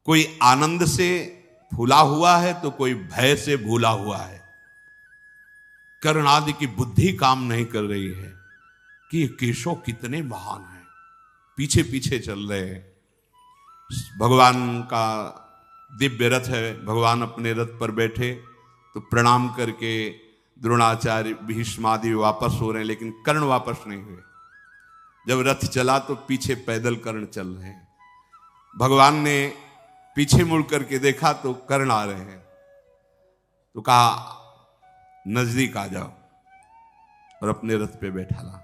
कोई आनंद से फूला हुआ है तो कोई भय से भूला हुआ है। कर्ण आदि की बुद्धि काम नहीं कर रही है कि ये केशव कितने महान हैं, पीछे पीछे चल रहे हैं। भगवान का दिव्य रथ है, भगवान अपने रथ पर बैठे तो प्रणाम करके द्रोणाचार्य भीष्म आदि वापस हो रहे हैं, लेकिन कर्ण वापस नहीं हुए। जब रथ चला तो पीछे पैदल कर्ण चल रहे हैं। भगवान ने पीछे मुड़ करके देखा तो कर्ण आ रहे हैं, तो कहा नजदीक आ जाओ, और अपने रथ पे बैठा ला।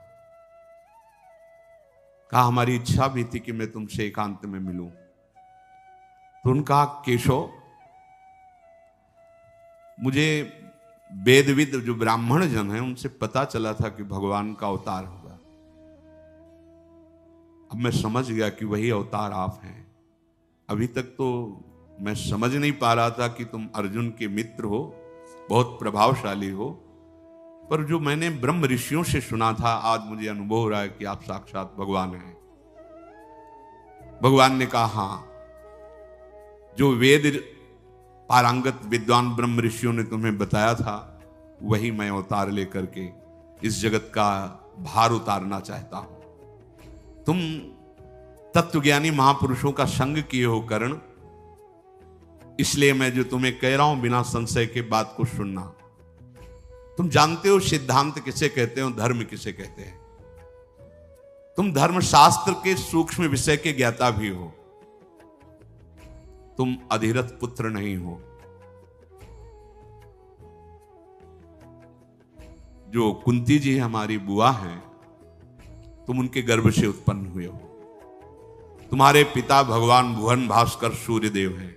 कहा हमारी इच्छा भी थी कि मैं तुमसे एकांत में मिलूं। तो उन्होंने कहा केशव, मुझे वेदविद जो ब्राह्मण जन हैं उनसे पता चला था कि भगवान का अवतार होगा। अब मैं समझ गया कि वही अवतार आप हैं। अभी तक तो मैं समझ नहीं पा रहा था कि तुम अर्जुन के मित्र हो, बहुत प्रभावशाली हो, पर जो मैंने ब्रह्म ऋषियों से सुना था आज मुझे अनुभव हो रहा है कि आप साक्षात भगवान हैं। भगवान ने कहा हां, जो वेद पारंगत विद्वान ब्रह्म ऋषियों ने तुम्हें बताया था वही मैं अवतार लेकर के इस जगत का भार उतारना चाहता हूं। तुम तत्वज्ञानी महापुरुषों का संग किए हो कर्ण, इसलिए मैं जो तुम्हें कह रहा हूं बिना संशय के बात को सुनना। तुम जानते हो सिद्धांत किसे कहते हो, धर्म किसे कहते हैं। तुम धर्म शास्त्र के सूक्ष्म विषय के ज्ञाता भी हो। तुम अधिरथ पुत्र नहीं हो। जो कुंती जी हमारी बुआ हैं, तुम उनके गर्भ से उत्पन्न हुए हो। तुम्हारे पिता भगवान भुवन भास्कर सूर्यदेव हैं।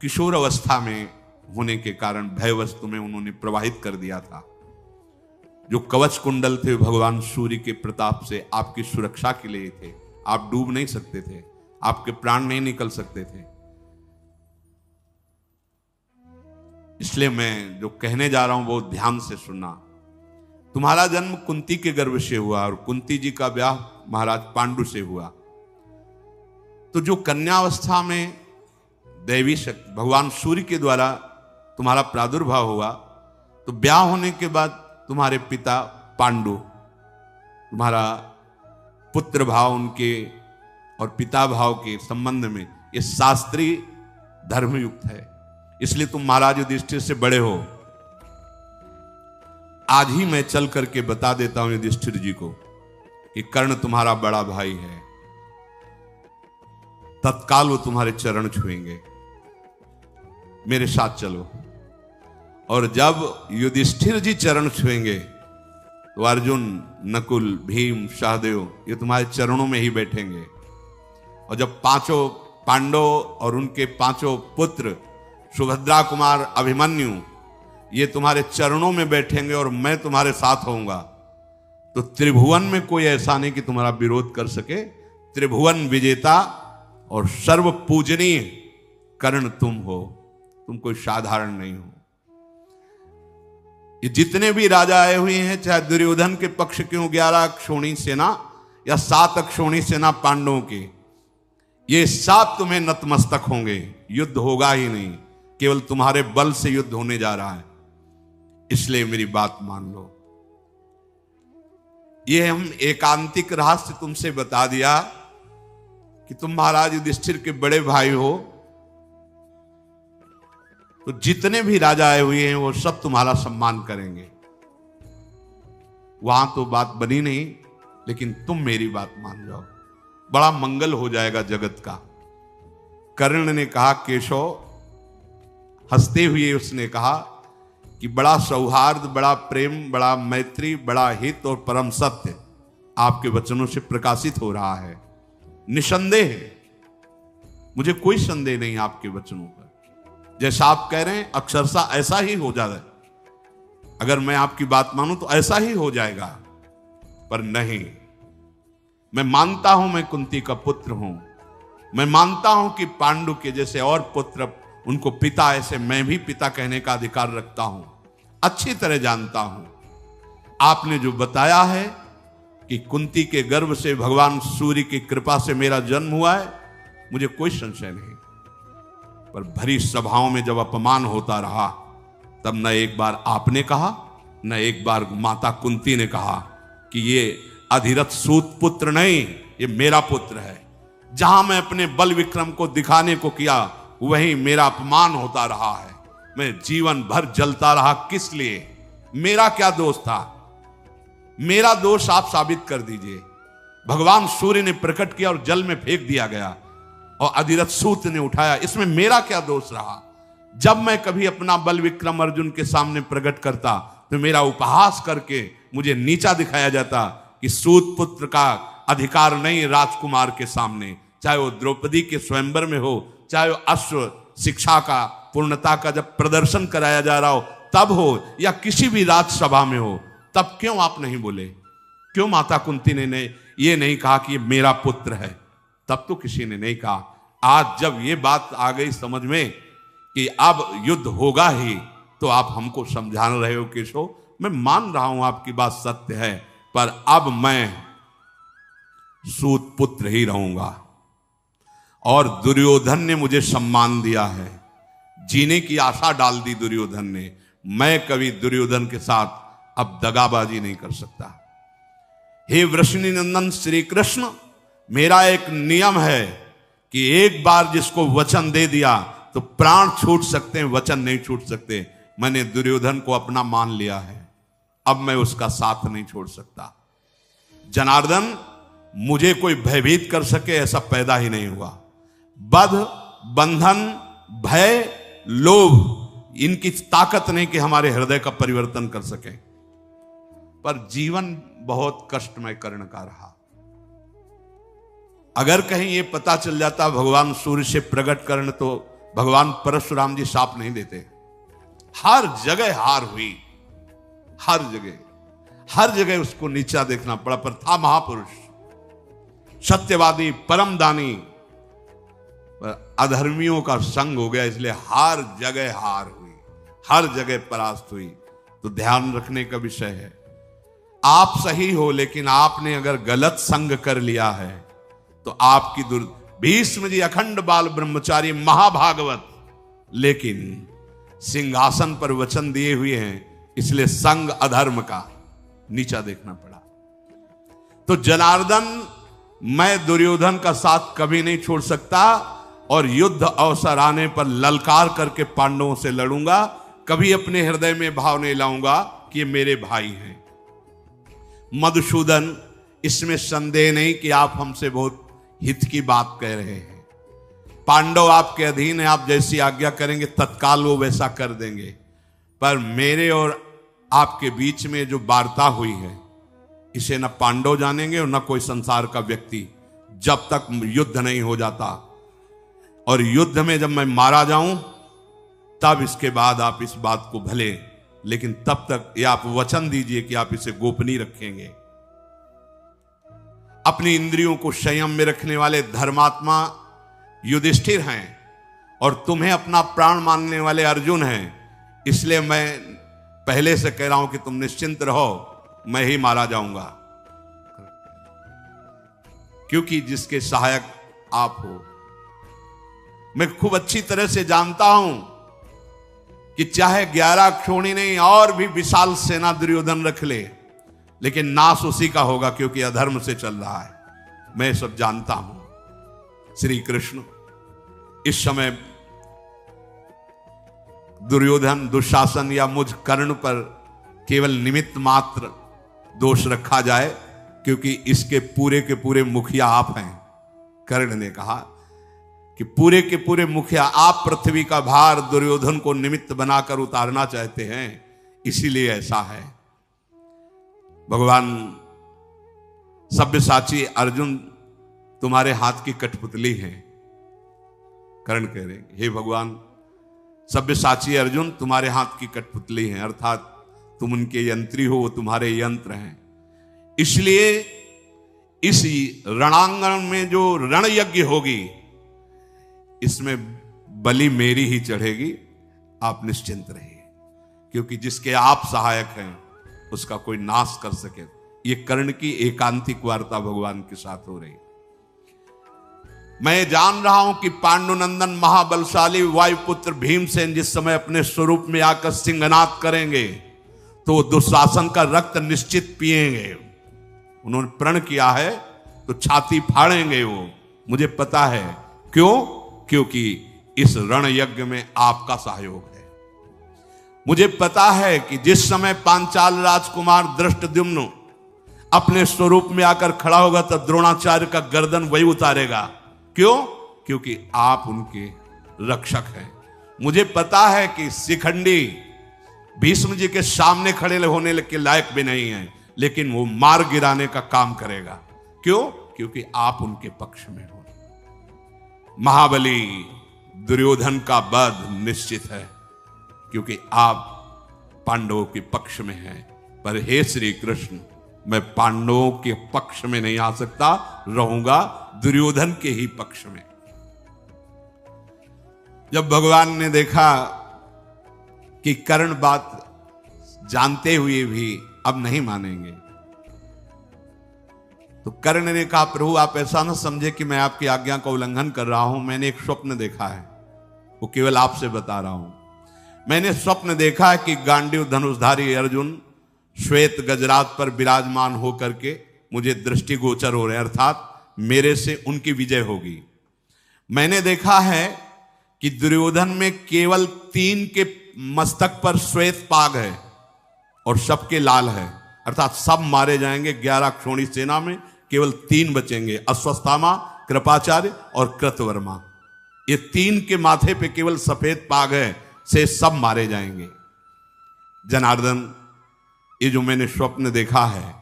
किशोर अवस्था में होने के कारण भयवश तुम्हें उन्होंने प्रवाहित कर दिया था। जो कवच कुंडल थे भगवान सूर्य के प्रताप से आपकी सुरक्षा के लिए थे। आप डूब नहीं सकते थे, आपके प्राण नहीं निकल सकते थे। इसलिए मैं जो कहने जा रहा हूं वो ध्यान से सुनना। तुम्हारा जन्म कुंती के गर्भ से हुआ और कुंती जी का ब्याह महाराज पांडु से हुआ। तो जो कन्यावस्था में दैवी शक्ति भगवान सूर्य के द्वारा तुम्हारा प्रादुर्भाव हुआ, तो ब्याह होने के बाद तुम्हारे पिता पांडु, तुम्हारा पुत्र भाव उनके और पिता भाव के संबंध में ये शास्त्रीय धर्मयुक्त है। इसलिए तुम महाराज युधिष्ठिर से बड़े हो। आज ही मैं चल करके बता देता हूं युधिष्ठिर जी को कि कर्ण तुम्हारा बड़ा भाई है। तत्काल वो तुम्हारे चरण छुएंगे। मेरे साथ चलो। और जब युधिष्ठिर जी चरण छुएंगे तो अर्जुन, नकुल, भीम, सहदेव ये तुम्हारे चरणों में ही बैठेंगे। और जब पांचों पांडव और उनके पांचों पुत्र सुभद्रा कुमार, अभिमन्यु ये तुम्हारे चरणों में बैठेंगे और मैं तुम्हारे साथ होऊंगा, तो त्रिभुवन में कोई ऐसा नहीं कि तुम्हारा विरोध कर सके। त्रिभुवन विजेता और सर्व पूजनीय कर्ण तुम हो। तुम कोई साधारण नहीं हो। ये जितने भी राजा आए हुए हैं, चाहे दुर्योधन के पक्ष के 11 अक्षौणी सेना या 7 अक्षौणी सेना पांडवों के, ये सब तुम्हें नतमस्तक होंगे। युद्ध होगा ही नहीं, केवल तुम्हारे बल से युद्ध होने जा रहा है। इसलिए मेरी बात मान लो। ये हम एकांतिक रहस्य तुमसे बता दिया कि तुम महाराज युधिष्ठिर के बड़े भाई हो। तो जितने भी राजा आए हुए हैं वो सब तुम्हारा सम्मान करेंगे। वहां तो बात बनी नहीं, लेकिन तुम मेरी बात मान जाओ, बड़ा मंगल हो जाएगा जगत का। कर्ण ने कहा केशव, हंसते हुए उसने कहा कि बड़ा सौहार्द, बड़ा प्रेम, बड़ा मैत्री, बड़ा हित और परम सत्य आपके वचनों से प्रकाशित हो रहा है। निसंदेह मुझे कोई संदेह नहीं आपके वचनों पर। जैसा आप कह रहे हैं अक्षरशः ऐसा ही हो जाए। अगर मैं आपकी बात मानूं तो ऐसा ही हो जाएगा। पर नहीं, मैं मानता हूं मैं कुंती का पुत्र हूं। मैं मानता हूं कि पांडु के जैसे और पुत्र उनको पिता, ऐसे मैं भी पिता कहने का अधिकार रखता हूं। अच्छी तरह जानता हूं आपने जो बताया है कि कुंती के गर्भ से भगवान सूर्य की कृपा से मेरा जन्म हुआ है, मुझे कोई संशय नहीं। पर भरी सभाओं में जब अपमान होता रहा, तब न एक बार आपने कहा, न एक बार माता कुंती ने कहा कि ये अधिरथ सूत पुत्र नहीं, ये मेरा पुत्र है। जहां मैं अपने बल विक्रम को दिखाने को किया, वहीं मेरा अपमान होता रहा है। मैं जीवन भर जलता रहा, किस लिए? मेरा क्या दोष था? मेरा दोष आप साबित कर दीजिए। भगवान सूर्य ने प्रकट किया और जल में फेंक दिया गया और अधिरथ सूत ने उठाया, इसमें मेरा क्या दोष रहा? जब मैं कभी अपना बल विक्रम अर्जुन के सामने प्रकट करता तो मेरा उपहास करके मुझे नीचा दिखाया जाता कि सूत पुत्र का अधिकार नहीं राजकुमार के सामने, चाहे वो द्रौपदी के स्वयंवर में हो, चाहे वो अश्व शिक्षा का पूर्णता का जब प्रदर्शन कराया जा रहा हो तब हो, या किसी भी राजसभा में हो, तब क्यों आप नहीं बोले? क्यों माता कुंती ने ये नहीं कहा कि ये मेरा पुत्र है? तब तो किसी ने नहीं कहा। आज जब ये बात आ गई समझ में कि अब युद्ध होगा ही, तो आप हमको समझा रहे हो केशव, मैं मान रहा हूं आपकी बात सत्य है, पर अब मैं सूत पुत्र ही रहूंगा। और दुर्योधन ने मुझे सम्मान दिया है, जीने की आशा डाल दी दुर्योधन ने। मैं कभी दुर्योधन के साथ अब दगाबाजी नहीं कर सकता। हे वृषणी नंदन श्री कृष्ण, मेरा एक नियम है कि एक बार जिसको वचन दे दिया तो प्राण छूट सकते हैं, वचन नहीं छूट सकते। मैंने दुर्योधन को अपना मान लिया है, अब मैं उसका साथ नहीं छोड़ सकता। जनार्दन, मुझे कोई भयभीत कर सके ऐसा पैदा ही नहीं हुआ। बध, बंधन, भय, लोभ, इनकी ताकत नहीं कि हमारे हृदय का परिवर्तन कर सके। पर जीवन बहुत कष्टमय कर्ण का रहा। अगर कहीं ये पता चल जाता भगवान सूर्य से प्रकट कर्ण, तो भगवान परशुराम जी शाप नहीं देते। हर जगह हार हुई, हर जगह उसको नीचा देखना पड़ा, पर था महापुरुष, सत्यवादी, परम दानी। अधर्मियों का संग हो गया, इसलिए हर जगह हार हुई, हर जगह परास्त हुई। तो ध्यान रखने का विषय है, आप सही हो, लेकिन आपने अगर गलत संग कर लिया है तो आपकी भीष्म जी अखंड बाल ब्रह्मचारी महाभागवत, लेकिन सिंहासन पर वचन दिए हुए हैं, इसलिए संग अधर्म का नीचा देखना पड़ा। तो जनार्दन, मैं दुर्योधन का साथ कभी नहीं छोड़ सकता, और युद्ध अवसर आने पर ललकार करके पांडवों से लड़ूंगा। कभी अपने हृदय में भाव नहीं लाऊंगा कि ये मेरे भाई हैं। मधुसूदन, इसमें संदेह नहीं कि आप हमसे बहुत हित की बात कह रहे हैं। पांडव आपके अधीन है, आप जैसी आज्ञा करेंगे तत्काल वो वैसा कर देंगे। पर मेरे और आपके बीच में जो वार्ता हुई है, इसे न पांडव जानेंगे और न कोई संसार का व्यक्ति, जब तक युद्ध नहीं हो जाता। और युद्ध में जब मैं मारा जाऊं, तब इसके बाद आप इस बात को भले, लेकिन तब तक ये आप वचन दीजिए कि आप इसे गोपनीय रखेंगे। अपनी इंद्रियों को संयम में रखने वाले धर्मात्मा युधिष्ठिर हैं, और तुम्हें अपना प्राण मानने वाले अर्जुन हैं। इसलिए मैं पहले से कह रहा हूं कि तुम निश्चिंत रहो, मैं ही मारा जाऊंगा, क्योंकि जिसके सहायक आप हो। मैं खूब अच्छी तरह से जानता हूं कि चाहे 11 क्षोणी नहीं और भी विशाल सेना दुर्योधन रख ले, लेकिन नाश उसी का होगा, क्योंकि अधर्म से चल रहा है। मैं सब जानता हूं। श्री कृष्ण, इस समय दुर्योधन, दुशासन या मुझ कर्ण पर केवल निमित्त मात्र दोष रखा जाए, क्योंकि इसके पूरे के पूरे मुखिया आप हैं। कर्ण ने कहा कि पूरे के पूरे मुखिया आप, पृथ्वी का भार दुर्योधन को निमित्त बनाकर उतारना चाहते हैं, इसीलिए ऐसा है। भगवान सब्यसाची अर्जुन तुम्हारे हाथ की कठपुतली हैं। कर्ण कह रहे, हे भगवान, सब्यसाची अर्जुन तुम्हारे हाथ की कठपुतली हैं, अर्थात तुम उनके यंत्री हो, वो तुम्हारे यंत्र हैं। इसलिए इस रणांगण में जो रण यज्ञ होगी, इसमें बलि मेरी ही चढ़ेगी। आप निश्चिंत रहिए, क्योंकि जिसके आप सहायक हैं उसका कोई नाश कर सके ये कर्ण की एकांतिक वार्ता भगवान के साथ हो रही। मैं जान रहा हूं कि पांडुनंदन महाबलशाली वायुपुत्र भीमसेन जिस समय अपने स्वरूप में आकर सिंहनाद करेंगे तो दुशासन का रक्त निश्चित पिएंगे। उन्होंने प्रण किया है तो छाती फाड़ेंगे वो, मुझे पता है। क्यों? क्योंकि इस रण यज्ञ में आपका सहयोग है। मुझे पता है कि जिस समय पांचाल राजकुमार धृष्टद्युम्न अपने स्वरूप में आकर खड़ा होगा तो द्रोणाचार्य का गर्दन वही उतारेगा। क्यों? क्योंकि आप उनके रक्षक हैं। मुझे पता है कि शिखंडी भीष्म जी के सामने खड़े होने के लायक भी नहीं है, लेकिन वो मार गिराने का काम करेगा। क्यों? क्योंकि आप उनके पक्ष में हो। महाबली दुर्योधन का वध निश्चित है क्योंकि आप पांडवों के पक्ष में हैं। पर हे श्री कृष्ण, मैं पांडवों के पक्ष में नहीं आ सकता, रहूंगा दुर्योधन के ही पक्ष में। जब भगवान ने देखा कि कर्ण बात जानते हुए भी अब नहीं मानेंगे, तो कर्ण ने कहा, प्रभु आप ऐसा ना समझे कि मैं आपकी आज्ञा का उल्लंघन कर रहा हूं। मैंने एक स्वप्न देखा है, वो केवल आपसे बता रहा हूं। मैंने स्वप्न देखा है कि गांडीव धनुषधारी अर्जुन श्वेत गजरात पर विराजमान होकर के मुझे दृष्टिगोचर हो रहे हैं, अर्थात मेरे से उनकी विजय होगी। मैंने देखा है कि दुर्योधन में केवल 3 के मस्तक पर श्वेत पाग है और सबके लाल है, अर्थात सब मारे जाएंगे। 11 क्षोणी सेना में केवल 3 बचेंगे, अश्वत्थामा, कृपाचार्य और कृतवर्मा। ये 3 के माथे पे केवल सफेद पाग है, से सब मारे जाएंगे। जनार्दन, ये जो मैंने स्वप्न देखा है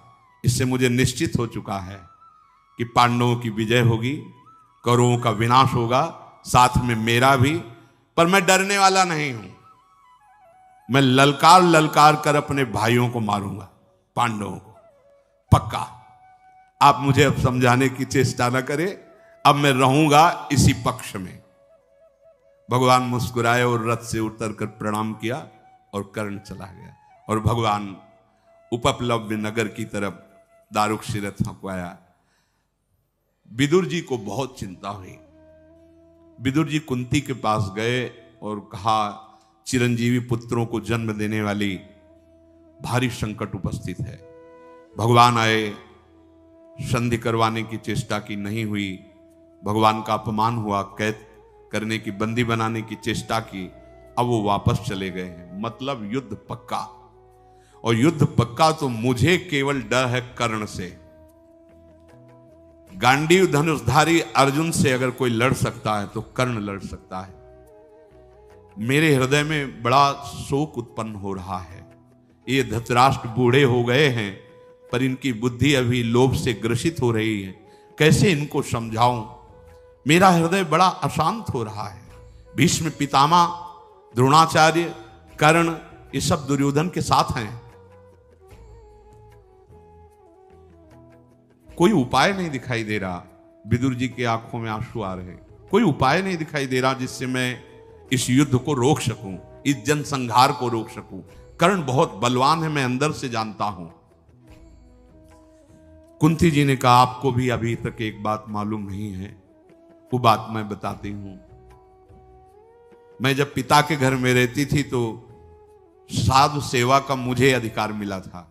इससे मुझे निश्चित हो चुका है कि पांडवों की विजय होगी, कौरवों का विनाश होगा, साथ में मेरा भी। पर मैं डरने वाला नहीं हूं। मैं ललकार ललकार कर अपने भाइयों को मारूंगा, पांडवों को, पक्का। आप मुझे अब समझाने की चेष्टा न करें, अब मैं रहूंगा इसी पक्ष में। भगवान मुस्कुराए और रथ से उतर कर प्रणाम किया और कर्ण चला गया। और भगवान उपप्लव्य नगर की तरफ दारुक्षी रथ हंकवाया। विदुर जी को बहुत चिंता हुई। विदुर जी कुंती के पास गए और कहा, चिरंजीवी पुत्रों को जन्म देने वाली भारी संकट उपस्थित है। भगवान आए, संधि करवाने की चेष्टा की, नहीं हुई। भगवान का अपमान हुआ, कैद करने की, बंदी बनाने की चेष्टा की। अब वो वापस चले गए हैं। मतलब युद्ध पक्का। और युद्ध पक्का तो मुझे केवल डर है कर्ण से। गांडीव धनुषधारी अर्जुन से अगर कोई लड़ सकता है तो कर्ण लड़ सकता है। मेरे हृदय में बड़ा शोक उत्पन्न हो रहा है। ये धृतराष्ट्र बूढ़े हो गए हैं, पर इनकी बुद्धि अभी लोभ से ग्रसित हो रही है। कैसे इनको समझाऊं? मेरा हृदय बड़ा अशांत हो रहा है। भीष्म पितामह, द्रोणाचार्य, कर्ण, ये सब दुर्योधन के साथ हैं। कोई उपाय नहीं दिखाई दे रहा। विदुर जी की आंखों में आंसू आ रहे। कोई उपाय नहीं दिखाई दे रहा जिससे मैं इस युद्ध को रोक सकूं, इस जनसंहार को रोक सकूं। कर्ण बहुत बलवान है, मैं अंदर से जानता हूं। कुंती जी ने कहा, आपको भी अभी तक एक बात मालूम नहीं है, वो बात मैं बताती हूं। मैं जब पिता के घर में रहती थी तो साधु सेवा का मुझे अधिकार मिला था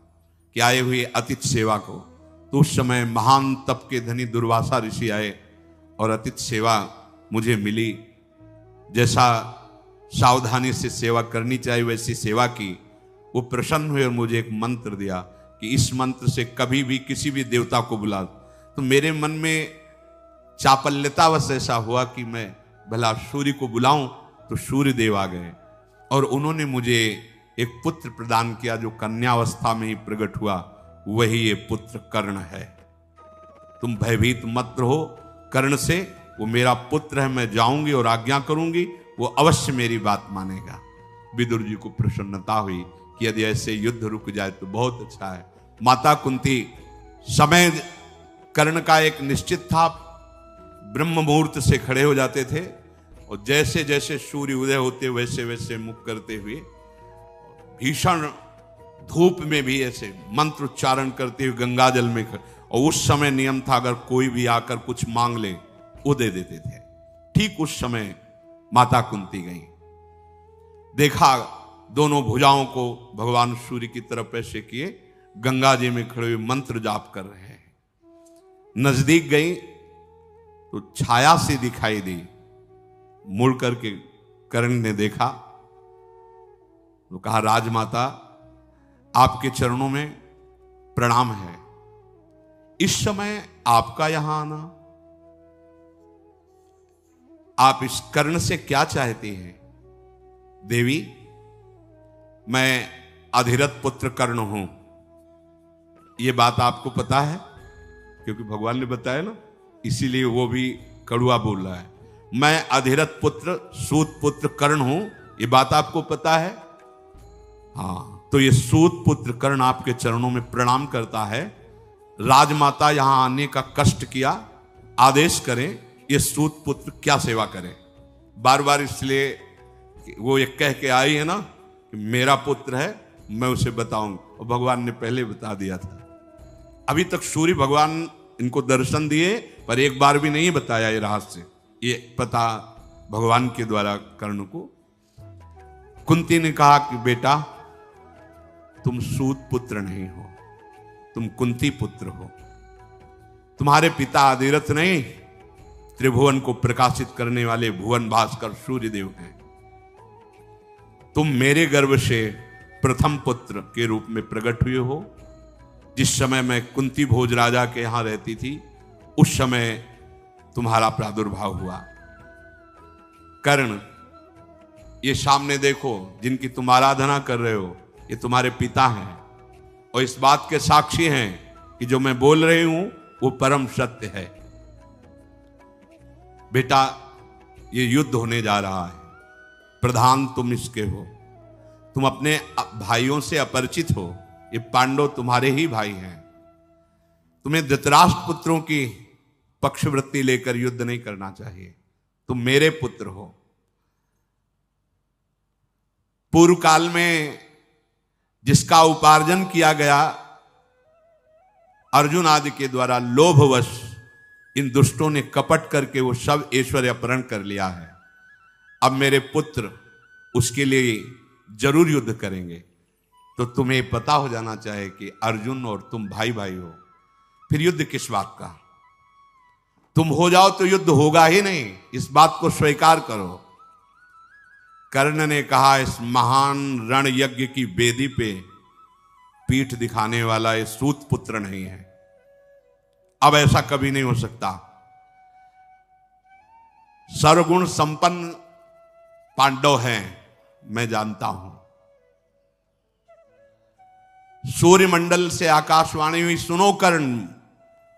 कि आए हुए अतिथि सेवा को। तो उस समय महान तप के धनी दुर्वासा ऋषि आए और अतिथि सेवा मुझे मिली। जैसा सावधानी से सेवा करनी चाहिए वैसी सेवा की। वो प्रसन्न हुए और मुझे एक मंत्र दिया कि इस मंत्र से कभी भी किसी भी देवता को बुला। तो मेरे मन में चापल्यतावश ऐसा हुआ कि मैं भला सूर्य को बुलाऊं, तो सूर्य देव आ गए और उन्होंने मुझे एक पुत्र प्रदान किया जो कन्यावस्था में ही प्रकट हुआ। वही ये पुत्र कर्ण है। तुम भयभीत मत रहो कर्ण से, वो मेरा पुत्र है। मैं जाऊंगी और आज्ञा करूंगी, वो अवश्य मेरी बात मानेगा। विदुर जी को प्रसन्नता हुई कि यदि ऐसे युद्ध रुक जाए तो बहुत अच्छा है। माता कुंती, समय कर्ण का एक निश्चित था। ब्रह्म मुहूर्त से खड़े हो जाते थे और जैसे जैसे सूर्य उदय होते वैसे वैसे मुख करते हुए भीषण धूप में भी ऐसे मंत्र उच्चारण करते हुए गंगा जल में और उस समय नियम था अगर कोई भी आकर कुछ मांग ले वो दे देते थे। ठीक उस समय माता कुंती गई, देखा दोनों भुजाओं को भगवान सूर्य की तरफ ऐसे किए, गंगा जी में खड़े हुए मंत्र जाप कर रहे हैं। नजदीक गई तो छाया सी दिखाई दी, मुड़ करके कर्ण ने देखा तो कहा राजमाता आपके चरणों में प्रणाम है, इस समय आपका यहां आना, आप इस कर्ण से क्या चाहती हैं? देवी मैं अधिरथ पुत्र कर्ण हूं, यह बात आपको पता है? क्योंकि भगवान ने बताया ना, इसीलिए वो भी कड़ुआ बोल रहा है। मैं अधिरथ पुत्र सूत पुत्र कर्ण हूं, यह बात आपको पता है? हाँ, तो ये सूत पुत्र कर्ण आपके चरणों में प्रणाम करता है। राजमाता यहां आने का कष्ट किया, आदेश करें ये सूत पुत्र क्या सेवा करें। बार बार इसलिए वो ये कह के आई है ना कि मेरा पुत्र है, मैं उसे बताऊंगा, और भगवान ने पहले बता दिया था। अभी तक सूर्य भगवान इनको दर्शन दिए पर एक बार भी नहीं बताया ये रहस्य, ये पता भगवान के द्वारा कर्ण को। कुंती ने कहा कि बेटा तुम सूत पुत्र नहीं हो, तुम कुंती पुत्र हो। तुम्हारे पिता अधिरथ नहीं, त्रिभुवन को प्रकाशित करने वाले भुवन भास्कर सूर्य देव हैं। तुम मेरे गर्भ से प्रथम पुत्र के रूप में प्रकट हुए हो। जिस समय मैं कुंती भोज राजा के यहां रहती थी उस समय तुम्हारा प्रादुर्भाव हुआ। कर्ण, ये सामने देखो जिनकी तुम आराधना कर रहे हो, ये तुम्हारे पिता हैं और इस बात के साक्षी हैं कि जो मैं बोल रही हूं वो परम सत्य है। बेटा ये युद्ध होने जा रहा है, प्रधान तुम इसके हो, तुम अपने भाइयों से अपरिचित हो, ये पांडव तुम्हारे ही भाई हैं। तुम्हें धृतराष्ट्र पुत्रों की पक्षवृत्ति लेकर युद्ध नहीं करना चाहिए, तुम मेरे पुत्र हो। पूर्व काल में जिसका उपार्जन किया गया अर्जुन आदि के द्वारा, लोभवश इन दुष्टों ने कपट करके वो सब ऐश्वर्य अपहरण कर लिया है। अब मेरे पुत्र उसके लिए जरूर युद्ध करेंगे, तो तुम्हें पता हो जाना चाहिए कि अर्जुन और तुम भाई भाई हो, फिर युद्ध किस बात का? तुम हो जाओ तो युद्ध होगा ही नहीं, इस बात को स्वीकार करो। कर्ण ने कहा इस महान रण यज्ञ की वेदी पे पीठ दिखाने वाला ये सूत पुत्र नहीं है, अब ऐसा कभी नहीं हो सकता। सर्वगुण संपन्न पांडव हैं, मैं जानता हूं। सूर्यमंडल से आकाशवाणी हुई, सुनो कर्ण,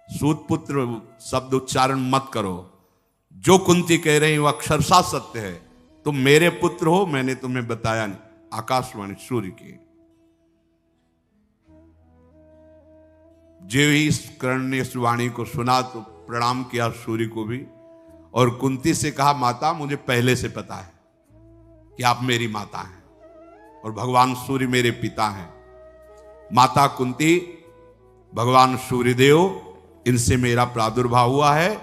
सूत पुत्र शब्द उच्चारण मत करो, जो कुंती कह रही वो अक्षरशः सत्य है। तुम मेरे पुत्र हो, मैंने तुम्हें बताया नहीं, आकाशवाणी सूर्य की। जो ही इस कर्ण ने इस वाणी को सुना तो प्रणाम किया सूर्य को भी, और कुंती से कहा माता मुझे पहले से पता है कि आप मेरी माता हैं और भगवान सूर्य मेरे पिता हैं। माता कुंती, भगवान सूर्यदेव इनसे मेरा प्रादुर्भाव हुआ है,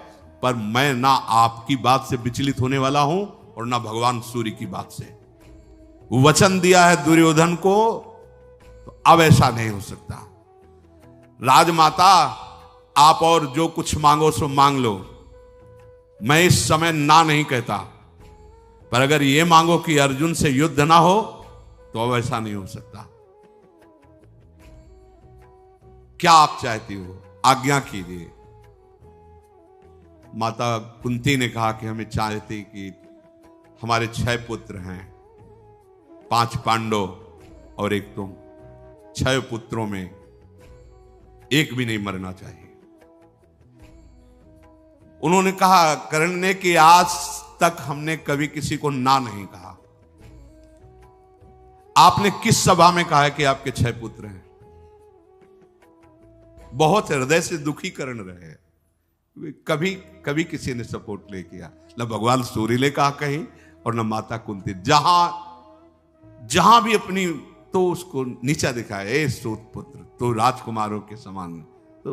पर मैं ना आपकी बात से विचलित होने वाला हूं और ना भगवान सूर्य की बात से। वचन दिया है दुर्योधन को, तो अब ऐसा नहीं हो सकता। राजमाता आप और जो कुछ मांगो सो मांग लो, मैं इस समय ना नहीं कहता, पर अगर ये मांगो कि अर्जुन से युद्ध ना हो तो अब ऐसा नहीं हो सकता। क्या आप चाहती हो, आज्ञा कीजिए। माता कुंती ने कहा कि हमें चाहती कि हमारे 6 पुत्र हैं, 5 पांडव और एक तुम, 6 पुत्रों में एक भी नहीं मरना चाहिए। उन्होंने कहा कर्ण ने कि आज तक हमने कभी किसी को ना नहीं कहा। आपने किस सभा में कहा है कि आपके 6 पुत्र हैं? बहुत हृदय से दुखी कर्ण रहे, कभी कभी किसी ने सपोर्ट नहीं किया, न भगवान सूर्य ने कहा कहीं और न माता कुंती। जहां भी अपनी तो उसको नीचा दिखाया, ए सूत पुत्र, तो राजकुमारों के समान। तो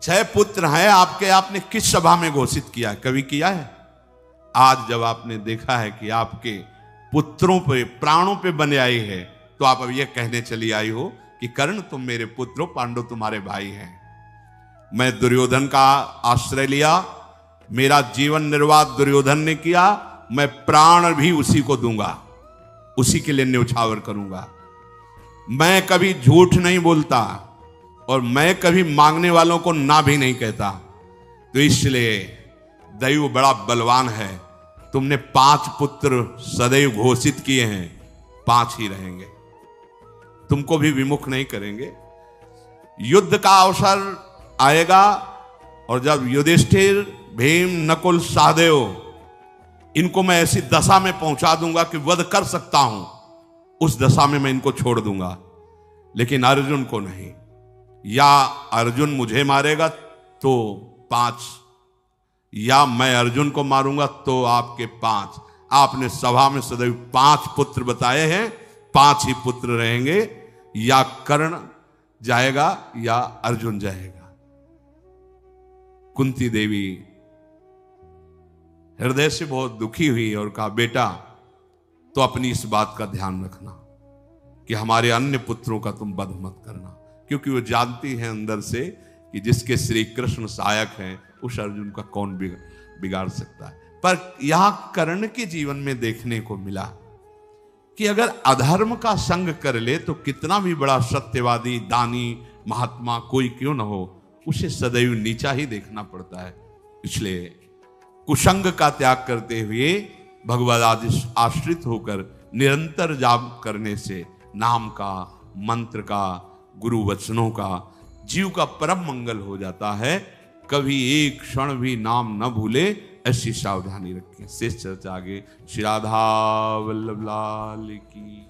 6 पुत्र हैं आपके, आपने किस सभा में घोषित किया है? कभी किया है? आज जब आपने देखा है कि आपके पुत्रों पे, प्राणों पे बने आई है, तो आप अब यह कहने चली आई हो कि कर्ण तुम मेरे पुत्र हो, पांडु तुम्हारे भाई हैं। मैं दुर्योधन का आश्रय लिया, मेरा जीवन निर्वाह दुर्योधन ने किया, मैं प्राण भी उसी को दूंगा, उसी के लिए न्यौछावर करूंगा। मैं कभी झूठ नहीं बोलता और मैं कभी मांगने वालों को ना भी नहीं कहता। तो इसलिए दैव बड़ा बलवान है, तुमने 5 पुत्र सदैव घोषित किए हैं, 5 ही रहेंगे, तुमको भी विमुख नहीं करेंगे। युद्ध का अवसर आएगा और जब युधिष्ठिर, भीम, नकुल, सहदेव, इनको मैं ऐसी दशा में पहुंचा दूंगा कि वध कर सकता हूं, उस दशा में मैं इनको छोड़ दूंगा, लेकिन अर्जुन को नहीं। या अर्जुन मुझे मारेगा तो 5, या मैं अर्जुन को मारूंगा तो आपके 5। आपने सभा में सदैव 5 पुत्र बताए हैं, 5 ही पुत्र रहेंगे, या कर्ण जाएगा या अर्जुन जाएगा। कुंती देवी हृदय से बहुत दुखी हुई और कहा, बेटा तो अपनी इस बात का ध्यान रखना कि हमारे अन्य पुत्रों का तुम वध मत करना, क्योंकि वो जानती हैं अंदर से कि जिसके श्री कृष्ण सहायक हैं उस अर्जुन का कौन बिगाड़ सकता है। पर यहां कर्ण के जीवन में देखने को मिला कि अगर अधर्म का संग कर ले तो कितना भी बड़ा सत्यवादी, दानी, महात्मा कोई क्यों न हो, उसे सदैव नीचा ही देखना पड़ता है। इसलिए कुसंग का त्याग करते हुए भगवद आश्रित होकर निरंतर जाप करने से नाम का, मंत्र का, गुरु वचनों का, जीव का परम मंगल हो जाता है। कभी एक क्षण भी नाम न भूले, ऐसी सावधानी रखें। शेष चर्चा आगे। श्री राधा वल्लभ लाल की।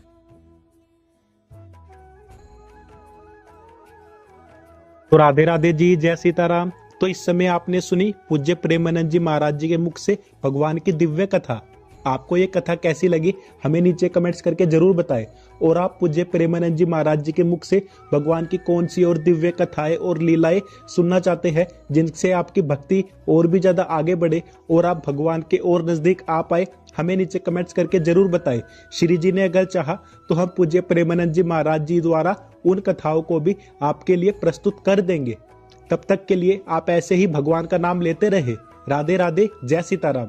तो राधे राधे जी, जय सीताराम। तो इस समय आपने सुनी पूज्य प्रेमानंद जी महाराज जी के मुख से भगवान की दिव्य कथा। आपको ये कथा कैसी लगी हमें नीचे कमेंट्स करके जरूर बताएं। और आप पूज्य प्रेमानंद जी महाराज जी के मुख से भगवान की कौन सी और दिव्य कथाएं और लीलाएं सुनना चाहते हैं, जिनसे आपकी भक्ति और भी ज्यादा आगे बढ़े और आप भगवान के और नजदीक आ पाए, हमें नीचे कमेंट्स करके जरूर बताएं। श्री जी ने अगर चाहा तो हम पूज्य प्रेमानंद जी महाराज जी द्वारा उन कथाओं को भी आपके लिए प्रस्तुत कर देंगे। तब तक के लिए आप ऐसे ही भगवान का नाम लेते रहे। राधे राधे, जय सीताराम।